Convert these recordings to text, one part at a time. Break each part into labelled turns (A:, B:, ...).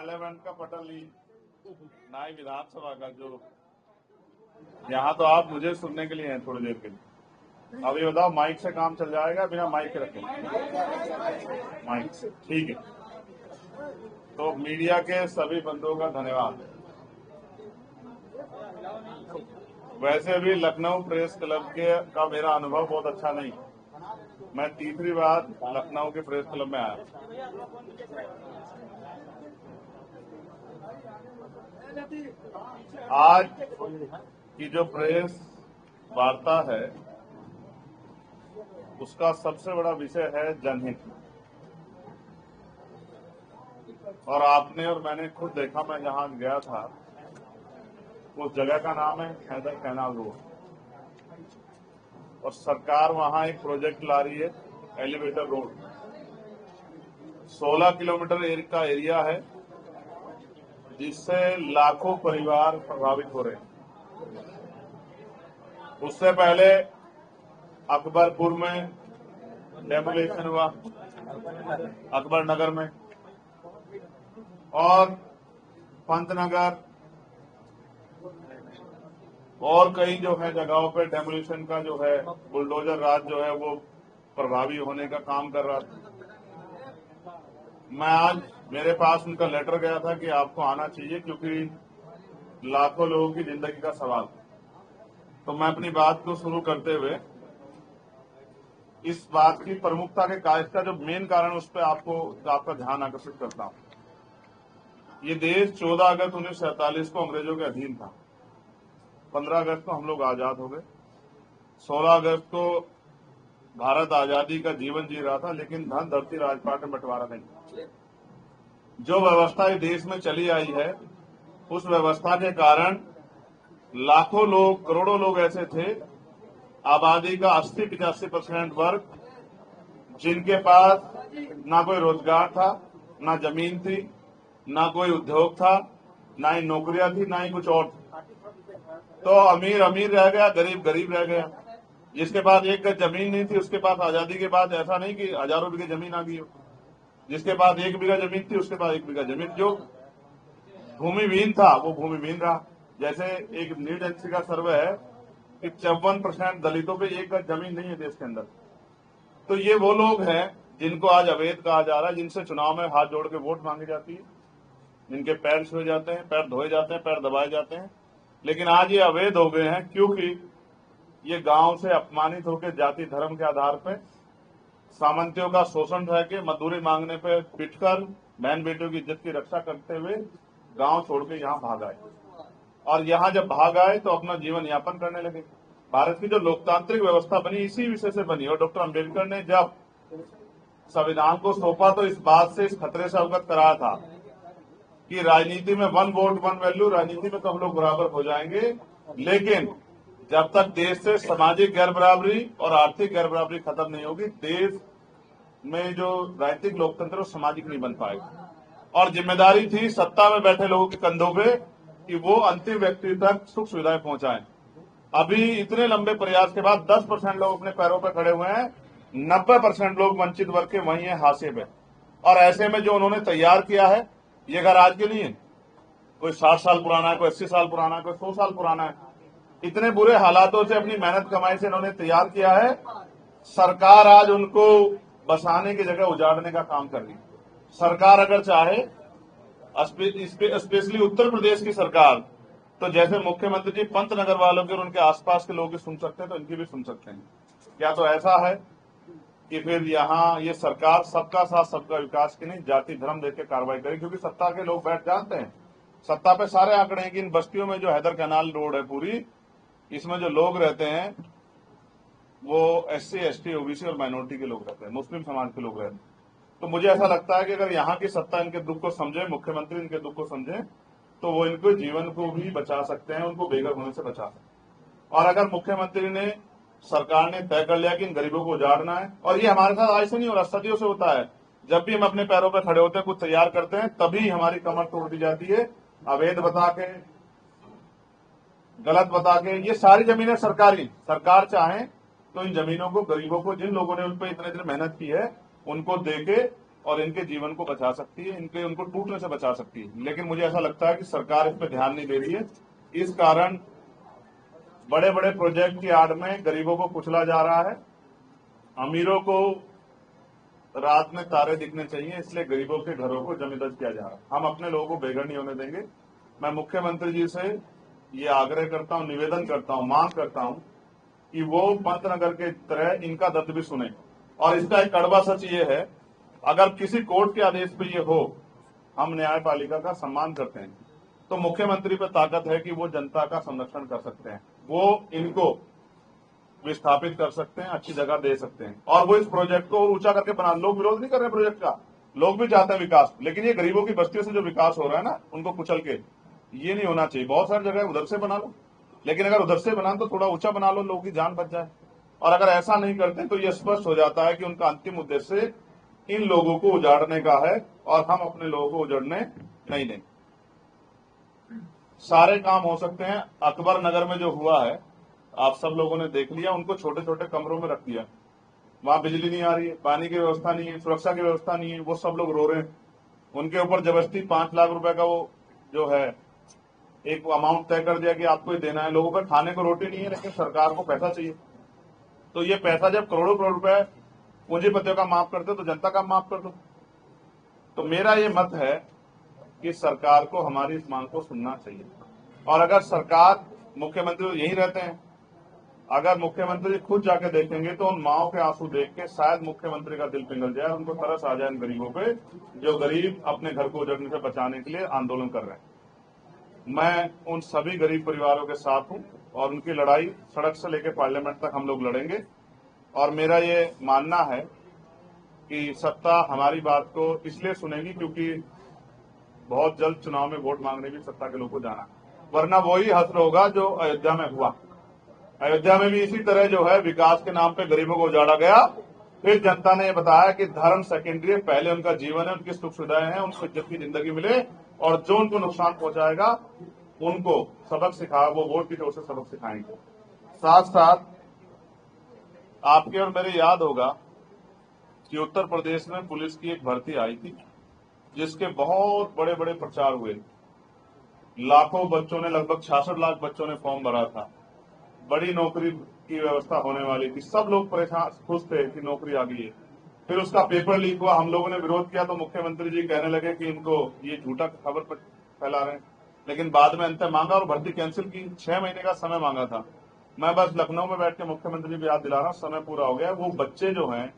A: Parliament का पटल ली, ना ही विधानसभा का। जो यहाँ तो आप मुझे सुनने के लिए हैं थोड़ी देर के लिए। अब ये बताओ, माइक से काम चल जाएगा? बिना माइक के रखें? माइक से, ठीक है। तो मीडिया के सभी बंधुओं का धन्यवाद। वैसे भी लखनऊ प्रेस क्लब का मेरा अनुभव बहुत अच्छा नहीं। मैं तीसरी बार लखनऊ के प्रेस क्लब में आया। आज की जो प्रेस वार्ता है उसका सबसे बड़ा विषय है जनहित। और आपने और मैंने खुद देखा, मैं जहां गया था उस जगह का नाम है हैदर कैनाल रोड, और सरकार वहां एक प्रोजेक्ट ला रही है एलिवेटर रोड। 16 किलोमीटर का एरिया है जिससे लाखों परिवार प्रभावित हो रहे हैं। उससे पहले अकबरपुर में डेमोलेशन हुआ, अकबर नगर में, और पंतनगर और कई जो है जगहों पे डेमोलिशन का जो है बुलडोजर राज जो है वो प्रभावी होने का काम कर रहा था। मैं आज, मेरे पास उनका लेटर गया था कि आपको आना चाहिए क्योंकि लाखों लोगों की जिंदगी का सवाल। तो मैं अपनी बात को शुरू करते हुए इस बात की प्रमुखता के इसका जो मेन कारण उस पर आपका ध्यान आकर्षित करता हूं। ये देश 14 अगस्त 1947 को अंग्रेजों के अधीन था। 15 अगस्त को हम लोग आजाद हो गए। 16 अगस्त को भारत आजादी का जीवन जी रहा था, लेकिन धन धरती राजपाट में बंटवारा नहीं। जो व्यवस्था इस देश में चली आई है उस व्यवस्था के कारण लाखों लोग, करोड़ों लोग ऐसे थे, आबादी का 80-85% वर्ग, जिनके पास ना कोई रोजगार था, ना जमीन थी, ना कोई उद्योग था, ना ही नौकरियां थी, ना ही कुछ और था। तो अमीर अमीर रह गया, गरीब गरीब रह गया। जिसके पास एक गज जमीन नहीं थी उसके पास आजादी के बाद ऐसा नहीं कि हजारों बीघे जमीन आ गई हो। जिसके पास 1 बीघा जमीन थी उसके पास 1 बीघा जमीन, जो भूमिहीन था वो भूमिहीन रहा। जैसे एक न्यूज एजेंसी का सर्वे है कि 54% दलितों पे 1 गज जमीन नहीं है देश के अंदर। तो ये वो लोग हैं जिनको आज अवैध कहा जा रहा है, जिनसे चुनाव में हाथ जोड़ के वोट मांगी जाती है, जिनके पैर छुए जाते हैं, पैर धोए जाते हैं, पैर दबाए जाते हैं। लेकिन आज ये अवैध हो गए हैं क्योंकि ये गांव से अपमानित होकर जाति धर्म के आधार पर सामंतियों का शोषण रह के मजदूरी मांगने पे पिटकर बहन बेटियों की इज्जत की रक्षा करते हुए गांव छोड़ के यहाँ भाग आए। और यहाँ जब भाग आए तो अपना जीवन यापन करने लगे। भारत की जो लोकतांत्रिक व्यवस्था बनी इसी विषय से बनी। और डॉक्टर अम्बेडकर ने जब संविधान को सौंपा तो इस बात से, इस खतरे से अवगत कराया था कि राजनीति में 1 वोट 1 वैल्यू, राजनीति में तो हम लोग बराबर हो जाएंगे, लेकिन जब तक देश से सामाजिक गैर बराबरी और आर्थिक गैर बराबरी खत्म नहीं होगी, देश में जो राजनीतिक लोकतंत्र है वो सामाजिक नहीं बन पाएगा। और जिम्मेदारी थी सत्ता में बैठे लोगों के कंधों पे कि वो अंतिम व्यक्ति तक सुख सुविधाएं पहुंचाएं। अभी इतने लंबे प्रयास के बाद 10% लोग अपने पैरों पर खड़े हुए हैं, 90% लोग वंचित वर्ग के वही है हाशिए पे। और ऐसे में जो उन्होंने तैयार किया है, ये घर आज के नहीं है, कोई 60 साल पुराना है, कोई 80 साल पुराना है, कोई 100 साल पुराना है। इतने बुरे हालातों से अपनी मेहनत कमाई से इन्होंने तैयार किया है। सरकार आज उनको बसाने की जगह उजाड़ने का काम कर रही है। सरकार अगर चाहे, स्पेशली उत्तर प्रदेश की सरकार, तो जैसे मुख्यमंत्री जी पंतनगर वालों के और उनके आसपास के लोगों की सुन सकते हैं तो इनकी भी सुन सकते हैं। क्या तो ऐसा है कि फिर यहाँ ये सरकार सबका साथ सबका विकास की नहीं, जाति धर्म देख के कार्रवाई करे? क्योंकि सत्ता के लोग बैठ जानते हैं, सत्ता पे सारे आंकड़े हैं कि इन बस्तियों में जो हैदर कैनाल रोड है पूरी, इसमें जो लोग रहते हैं वो SC ST OBC और माइनॉरिटी के लोग रहते हैं, मुस्लिम समाज के लोग रहते हैं। तो मुझे ऐसा लगता है कि अगर यहाँ की सत्ता इनके दुख को समझे, मुख्यमंत्री इनके दुख को समझे, तो वो इनके जीवन को भी बचा सकते हैं, उनको बेघर होने से बचा सकते हैं। और अगर मुख्यमंत्री ने, सरकार ने तय कर लिया कि इन गरीबों को उजाड़ना है, और ये हमारे साथ आज से नहीं हो रहा, सदियों से होता है, जब भी हम अपने पैरों पर खड़े होते हैं, कुछ तैयार करते हैं, तभी हमारी कमर तोड़ दी जाती है, अवैध बता के, गलत बता के। ये सारी जमीनें सरकारी, सरकार चाहे तो इन जमीनों को गरीबों को, जिन लोगों ने उन पर इतने दिन मेहनत की है, उनको देके और इनके जीवन को बचा सकती है, इनके उनको टूटने से बचा सकती है। लेकिन मुझे ऐसा लगता है कि सरकार इस पर ध्यान नहीं दे रही है। इस कारण बड़े बड़े प्रोजेक्ट की आड़ में गरीबों को कुचला जा रहा है। अमीरों को रात में तारे दिखने चाहिए, इसलिए गरीबों के घरों को जमींदोज किया जा रहा है। हम अपने लोगों को बेघर नहीं होने देंगे। मैं मुख्यमंत्री जी से ये आग्रह करता हूं, निवेदन करता हूं, मांग करता हूं कि वो पंतनगर के तरह इनका दर्द भी सुने। और इसका एक कड़वा सच ये है, अगर किसी कोर्ट के आदेश पे ये हो, हम न्यायपालिका का सम्मान करते हैं, तो मुख्यमंत्री पे ताकत है कि वो जनता का संरक्षण कर सकते हैं, वो इनको विस्थापित कर सकते हैं, अच्छी जगह दे सकते हैं, और वो इस प्रोजेक्ट को ऊंचा करके बना। लोग विरोध नहीं कर रहे प्रोजेक्ट का, लोग भी चाहते हैं विकास, लेकिन ये गरीबों की बस्तियों से जो विकास हो रहा है ना, उनको कुचल के, ये नहीं होना चाहिए। बहुत सारी जगह उधर से बना लो, लेकिन अगर उधर से बना तो थोड़ा ऊंचा बना लो, लोगों की जान बच जाए। और अगर ऐसा नहीं करते तो ये स्पष्ट हो जाता है कि उनका अंतिम उद्देश्य इन लोगों को उजाड़ने का है, और हम अपने लोगों को उजड़ने नहीं देंगे। सारे काम हो सकते हैं। अकबर नगर में जो हुआ है, आप सब लोगों ने देख लिया, उनको छोटे छोटे कमरों में रख दिया। वहां बिजली नहीं आ रही है, पानी की व्यवस्था नहीं है, सुरक्षा की व्यवस्था नहीं है, वो सब लोग रो रहे हैं। उनके ऊपर जबरदस्ती 5 लाख रुपए का वो जो है एक अमाउंट तय कर दिया कि आपको ही देना है। लोगों का खाने को रोटी नहीं है, लेकिन सरकार को पैसा चाहिए। तो ये पैसा जब करोड़ों करोड़ रुपए पूंजीपतियों का माफ करते तो जनता का माफ कर दो। तो मेरा ये मत है कि सरकार को हमारी इस मांग को सुनना चाहिए। और अगर सरकार, मुख्यमंत्री यहीं रहते हैं, अगर मुख्यमंत्री खुद जाके देखेंगे तो उन माओं के आंसू देख के शायद मुख्यमंत्री का दिल पिघल जाए, उनको तरस आ जाए इन गरीबों पे, जो गरीब अपने घर को उजड़ने से बचाने के लिए आंदोलन कर रहे हैं। मैं उन सभी गरीब परिवारों के साथ हूं, और उनकी लड़ाई सड़क से लेकर पार्लियामेंट तक हम लोग लड़ेंगे। और मेरा ये मानना है कि सत्ता हमारी बात को इसलिए सुनेगी क्योंकि बहुत जल्द चुनाव में वोट मांगने भी सत्ता के लोग को जाना, वरना वही हश्र होगा जो अयोध्या में हुआ। अयोध्या में भी इसी तरह जो है विकास के नाम पे गरीबों को उजाड़ा गया। फिर जनता ने बताया कि धर्म सेकेंडरी है, पहले उनका जीवन है, उनकी सुख सुविधाएं हैं, उनको इज्जत की जिंदगी मिले, और जो उनको नुकसान पहुंचाएगा उनको सबक सिखा, वो वोट की तरफ से सबक सिखाएंगे। साथ साथ आपके और मेरे याद होगा कि उत्तर प्रदेश में पुलिस की एक भर्ती आई थी, जिसके बहुत बड़े बड़े प्रचार हुए। लाखों बच्चों ने, लगभग 66 लाख बच्चों ने फॉर्म भरा था। बड़ी नौकरी की व्यवस्था होने वाली थी, सब लोग परेशान, खुश थे कि नौकरी आ गई है। फिर उसका पेपर लीक हुआ, हम लोगों ने विरोध किया, तो मुख्यमंत्री जी कहने लगे कि इनको ये झूठा खबर फैला रहे हैं। लेकिन बाद में अंत मांगा और भर्ती कैंसिल की। 6 महीने का समय मांगा था। मैं बस लखनऊ में बैठ के मुख्यमंत्री जी को याद दिला रहा हूं, समय पूरा हो गया। वो बच्चे जो हैं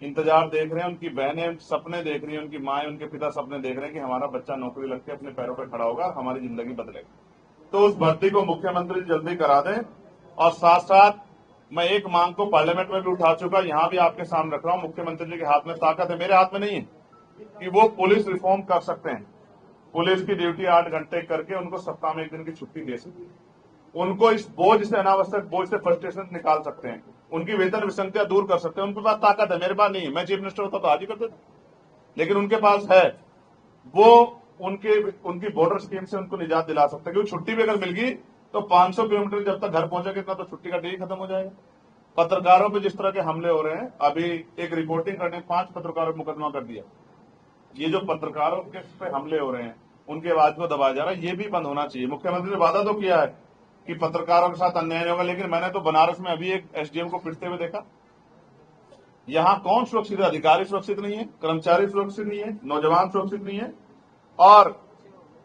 A: इंतजार देख रहे हैं, उनकी बहनें सपने देख रही हैं, उनकी माएं, उनके पिता सपने देख रहे हैं कि हमारा बच्चा नौकरी लग के अपने पैरों पर खड़ा होगा, हमारी जिंदगी बदलेगी। तो उस भर्ती को मुख्यमंत्री जल्दी करा दें। और साथ साथ मैं एक मांग को पार्लियामेंट में भी उठा चुका, यहां भी आपके सामने रख रहा हूं। मुख्यमंत्री जी के हाथ में ताकत है, मेरे हाथ में नहीं है, कि वो पुलिस रिफॉर्म कर सकते हैं। पुलिस की ड्यूटी 8 घंटे करके उनको सप्ताह में 1 दिन की छुट्टी दे सकते हैं। उनको इस बोझ से, अनावश्यक बोझ से, फ्रस्ट्रेशन निकाल सकते हैं, उनकी वेतन विसंगतियां दूर कर सकते हैं। उनके पास ताकत है, मेरे पास नहीं है। मैं चीफ मिनिस्टर होता तो आज ही कर देता, लेकिन उनके पास है। वो उनकी बॉर्डर स्कीम से उनको निजात दिला सकते हैं, क्योंकि छुट्टी भी अगर मिल गई तो 500 किलोमीटर जब तक घर पहुंचेगा इतना तो छुट्टी का डे ही खत्म हो जाएगा। पत्रकारों पे जिस तरह के हमले हो रहे हैं, अभी एक रिपोर्टिंग करने 5 पत्रकारों पर मुकदमा कर दिया। ये जो पत्रकारों के पे हमले हो रहे हैं, उनकी आवाज को दबाया जा रहा है, ये भी बंद होना चाहिए। मुख्यमंत्री ने वादा तो किया है कि पत्रकारों के साथ अन्याय नहीं होगा, लेकिन मैंने तो बनारस में अभी एक एसडीएम को पिटते हुए देखा। यहां कौन सुरक्षित है? अधिकारी सुरक्षित नहीं है, कर्मचारी सुरक्षित नहीं है, नौजवान सुरक्षित नहीं है। और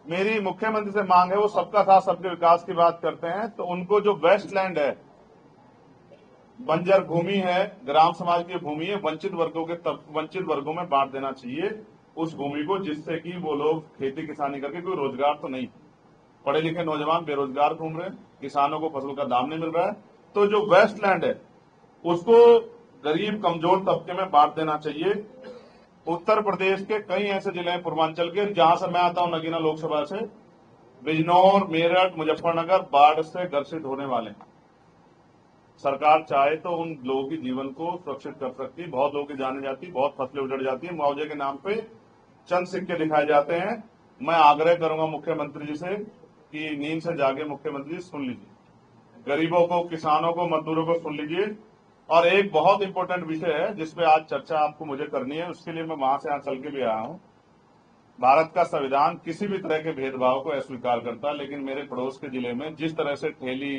A: मेरी मुख्यमंत्री से मांग है, वो सबका साथ सबके विकास की बात करते हैं, तो उनको जो वेस्टलैंड है, बंजर भूमि है, ग्राम समाज की भूमि है, वंचित वर्गों में बांट देना चाहिए उस भूमि को, जिससे कि वो लोग खेती किसानी करके, कोई रोजगार तो नहीं, पढ़े लिखे नौजवान बेरोजगार घूम रहे हैं, किसानों को फसल का दाम नहीं मिल रहा है। तो जो वेस्टलैंड है उसको गरीब कमजोर तबके में बांट देना चाहिए। उत्तर प्रदेश के कई ऐसे जिले हैं पूर्वांचल के, जहां से मैं आता हूं, नगीना लोकसभा से, बिजनौर, मेरठ, मुजफ्फरनगर बाढ़ से ग्रसित होने वाले हैं। सरकार चाहे तो उन लोगों की जीवन को सुरक्षित कर सकती है। बहुत लोगों की जाने जाती, बहुत फसलें उजड़ जाती है, मुआवजे के नाम पे चंद सिक्के दिखाए जाते हैं। मैं आग्रह करूंगा मुख्यमंत्री जी से कि नींद से जागे मुख्यमंत्री जी, सुन लीजिए, गरीबों को, किसानों को, मजदूरों को सुन लीजिए। और एक बहुत इंपॉर्टेंट विषय है जिसपे आज चर्चा आपको मुझे करनी है, उसके लिए मैं वहां से यहाँ चल के भी आया हूं। भारत का संविधान किसी भी तरह के भेदभाव को अस्वीकार करता है, लेकिन मेरे पड़ोस के जिले में जिस तरह से ठेली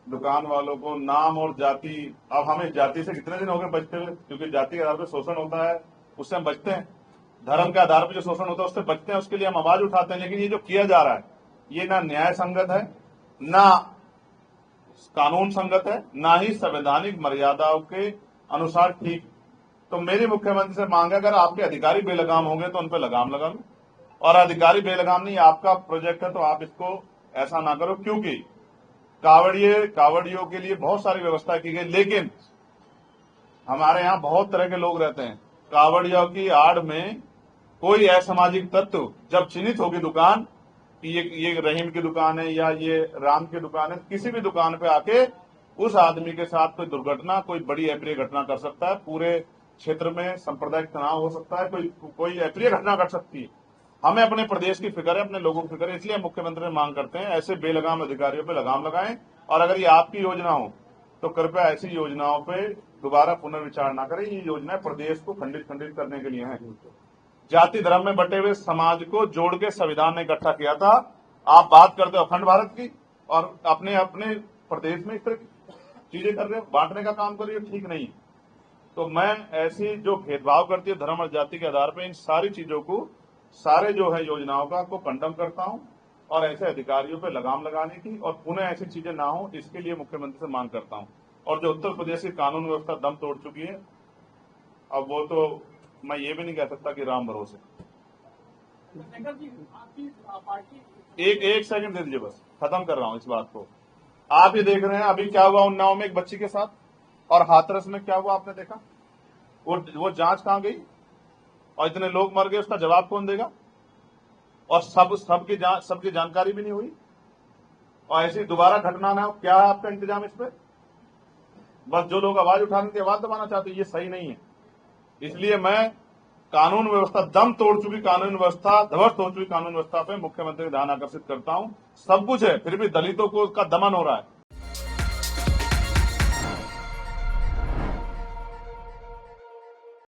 A: दुकान वालों को नाम और जाति, अब हमें जाति से कितने दिन हो गए बचते हुए, क्योंकि जाति के आधार पर शोषण होता है उससे हम बचते हैं, धर्म के आधार पर जो शोषण होता है उससे बचते हैं, उसके लिए हम आवाज उठाते हैं। लेकिन ये जो किया जा रहा है ये ना न्याय संगत है, ना कानून संगत है, ना ही संवैधानिक मर्यादाओं के अनुसार ठीक। तो मेरी मुख्यमंत्री से मांग है, अगर आपके अधिकारी बेलगाम होंगे तो उन पर लगाम लगा लो, और अधिकारी बेलगाम नहीं, आपका प्रोजेक्ट है तो आप इसको ऐसा ना करो, क्योंकि कावड़ियों के लिए बहुत सारी व्यवस्था की गई, लेकिन हमारे यहाँ बहुत तरह के लोग रहते हैं। कावड़ियों की आड़ में कोई असामाजिक तत्व जब चिन्हित होगी दुकान कि ये रहीम की दुकान है या ये राम की दुकान है, किसी भी दुकान पे आके उस आदमी के साथ कोई दुर्घटना, कोई बड़ी अप्रिय घटना कर सकता है, पूरे क्षेत्र में सांप्रदायिक तनाव हो सकता है, कोई अप्रिय घटना घट सकती है। हमें अपने प्रदेश की फिक्र है, अपने लोगों की फिक्र है, इसलिए मुख्यमंत्री से मांग करते हैं ऐसे बेलगाम अधिकारियों पे लगाम लगाएं, और अगर ये आपकी योजना हो तो कृपया ऐसी योजनाओं पे दोबारा पुनर्विचार ना करें। ये योजनाएं प्रदेश को खंडित करने के लिए हैं। जाति धर्म में बटे हुए समाज को जोड़ के संविधान ने इकट्ठा किया था। आप बात करते हो अखंड भारत की और अपने अपने प्रदेश में इस तरह की चीजें कर रहे हो, बांटने का काम कर रहे हो, ठीक नहीं। तो मैं ऐसी जो भेदभाव करती है धर्म और जाति के आधार पर, इन सारी चीजों को, सारे जो है योजनाओं का को कंडम करता हूं, और ऐसे अधिकारियों पे लगाम लगाने की और पुनः ऐसी चीजें ना हो इसके लिए मुख्यमंत्री से मांग करता हूं। और जो उत्तर प्रदेश की कानून व्यवस्था दम तोड़ चुकी है, अब वो तो मैं ये भी नहीं कह सकता कि राम भरोसे। एक सेकंड दे दीजिए, बस खत्म कर रहा हूं इस बात को। आप ये देख रहे हैं अभी क्या हुआ उन्नाव में एक बच्ची के साथ, और हाथरस में क्या हुआ आपने देखा। वो जांच कहां गई, और इतने लोग मर गए, उसका जवाब कौन देगा। और सबकी जानकारी भी नहीं हुई, और ऐसी दोबारा घटना ना हो। क्या है आपका इंतजाम इस पे। बस जो लोग आवाज उठाने की आवाज दबाना चाहते हैं, ये सही नहीं है। इसलिए मैं कानून व्यवस्था दम तोड़ चुकी कानून व्यवस्था, ध्वस्त हो चुकी कानून व्यवस्था पे मुख्यमंत्री का ध्यान आकर्षित करता हूं। सब कुछ है, फिर भी दलितों को उसका दमन हो रहा है।